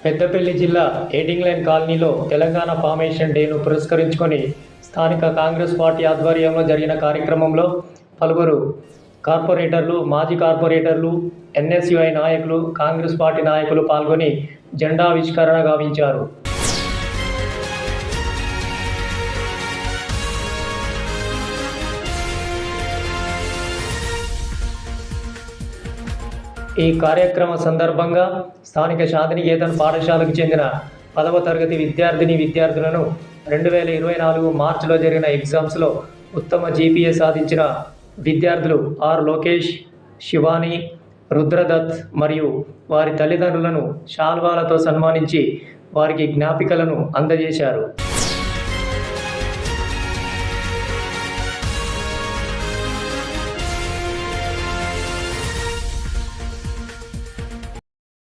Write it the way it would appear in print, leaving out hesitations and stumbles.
పెద్దపల్లి జిల్లా ఎయిటింగ్ లైన్ కాలనీలో తెలంగాణ ఫార్మేషన్ డేను పురస్కరించుకొని స్థానిక కాంగ్రెస్ పార్టీ ఆధ్వర్యంలో జరిగిన కార్యక్రమంలో పలువురు కార్పొరేటర్లు, మాజీ కార్పొరేటర్లు, ఎన్ఎస్యుఐ నాయకులు, కాంగ్రెస్ పార్టీ నాయకులు పాల్గొని జెండా ఆవిష్కరణ గావించారు. ఈ కార్యక్రమ సందర్భంగా స్థానిక శాంతినికేతన్ పాఠశాలకు చెందిన 10వ తరగతి విద్యార్థులను 2024 మార్చిలో జరిగిన ఎగ్జామ్స్లో ఉత్తమ జీపీఏ సాధించిన విద్యార్థులు ఆర్ లోకేష్, శివాని, రుద్రదత్ మరియు వారి తల్లిదండ్రులను శాల్వాలతో సన్మానించి వారికి జ్ఞాపికలను అందజేశారు.